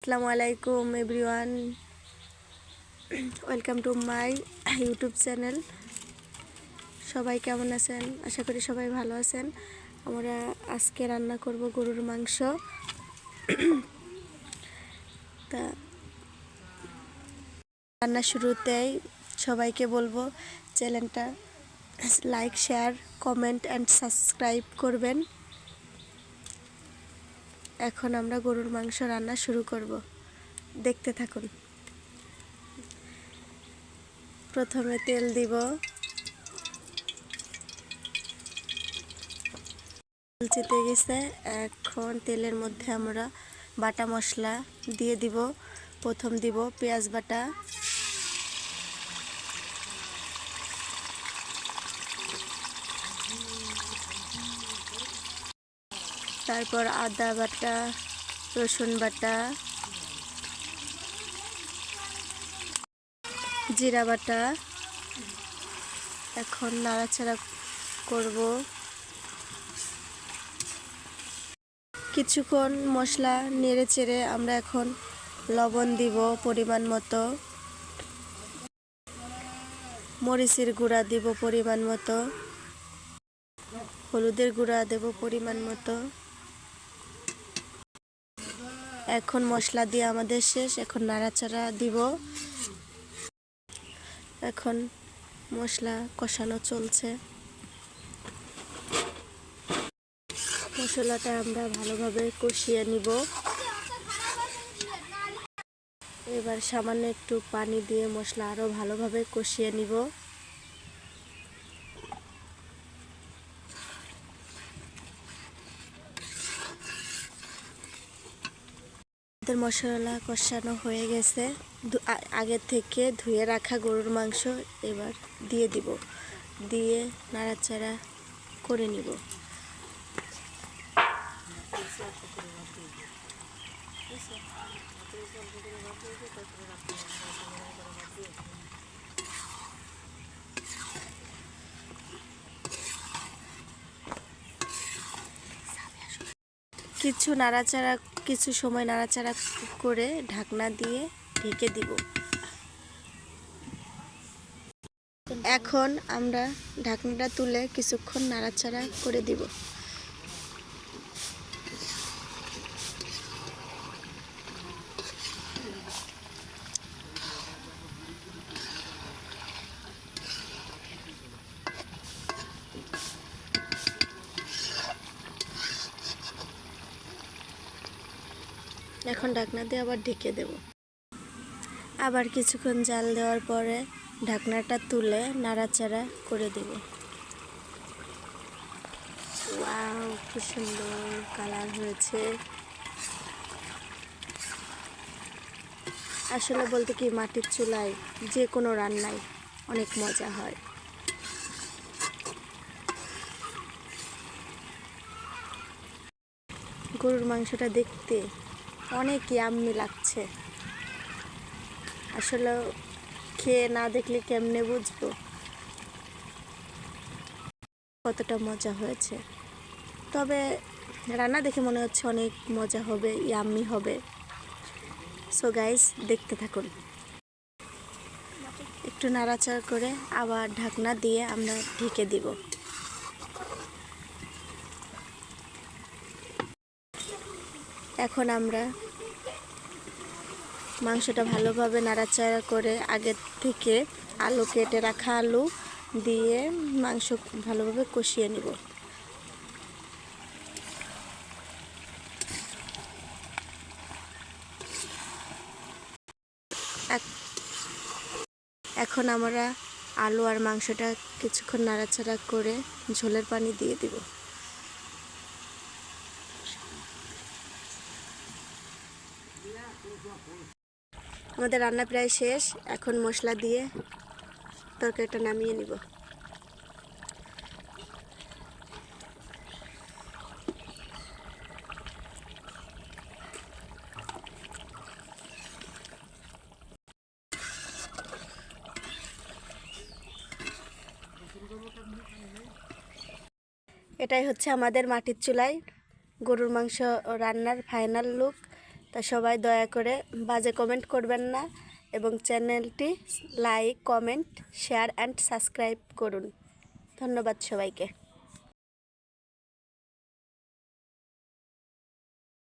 আসসালামু আলাইকুম everyone, welcome to my YouTube channel. সবাই কেমন আছেন? আশা করি সবাই ভালো আছেন। আমরা আজকে রান্না করব গরুর মাংস। তা রান্নার শুরুতেই সবাইকে বলবো চ্যানেলটা like, share, comment and subscribe করবেন। এখন আমরা গরুর মাংস রান্না শুরু করব, দেখতে থাকুন। প্রথমে তেল দিব, তেল চিতে গেছে। এখন তেলের মধ্যে আমরা বাটা মশলা দিয়ে দিব। প্রথম দিব পেঁয়াজ বাটা, তারপর আদা বাটা, রসুন বাটা, জিরা বাটা। এখন নাড়াচাড়া করব। কিছুক্ষণ মশলা নেড়ে চেড়ে আমরা এখন লবণ দিব পরিমাণ মতো, মরিচের গুঁড়া দিব পরিমাণ মতো, হলুদের গুঁড়া দেব পরিমাণ মতো। এখন মশলা দিয়ে আমাদের শেষ। এখন নাড়াচাড়া দিব। এখন মশলা কষানো চলছে। মশলাটা আমরা ভালোভাবে কষিয়ে নিব। এবার সামান্য একটু পানি দিয়ে মশলা আরও ভালোভাবে কষিয়ে নিব। মশলা কষানো হয়ে গেছে। আগে থেকে ধুয়ে রাখা গরুর মাংস এবার দিয়ে দিব, দিয়ে নাড়াচাড়া করে নিব। কিছু সময় নাড়াচাড়া করে ঢাকনা দিয়ে ঢেকে দিব। এখন আমরা ঢাকনাটা তুলে কিছুক্ষণ নাড়াচাড়া করে দিব। এখন ঢাকনা দিয়ে আবার ঢেকে দেব। আবার কিছুক্ষণ জাল দেওয়ার পরে ঢাকনাটা তুলে নাড়াচাড়া করে দেব। ওয়াও, কি সুন্দর কালার হয়েছে। আসলে বলতে কি, মাটির চুলায় যে কোনো রান্নায় অনেক মজা হয়। গরুর মাংসটা দেখতে অনেক ইয়াম্মি লাগছে। আসলে খেয়ে না দেখলে কেমনে বুঝবো কতটা মজা হয়েছে। তবে রান্না দেখে মনে হচ্ছে অনেক মজা হবে, ইয়াম্মি হবে। সো গাইস, দেখতে থাকুন। একটু নাড়াচাড়া করে আবার ঢাকনা দিয়ে আমরা ঢেকে দিব। এখন আমরা মাংসটা ভালোভাবে নাড়াচাড়া করে আগে থেকে আলু কেটে রাখা আলু দিয়ে মাংস ভালোভাবে কষিয়ে নিব। এখন আমরা আলু আর মাংসটা কিছুক্ষণ নাড়াচাড়া করে ঝোলের পানি দিয়ে দিব। আমাদের রান্না প্রায় শেষ। এখন মশলা দিয়ে তরকারিটা নামিয়ে নিব। এটাই হচ্ছে আমাদের মাটির চুলায় গরুর মাংস রান্নার ফাইনাল লুক। তা সবাই দয়া করে বাজে কমেন্ট করবেন না এবং চ্যানেলটি like, comment, share and subscribe করুন। ধন্যবাদ সবাইকে।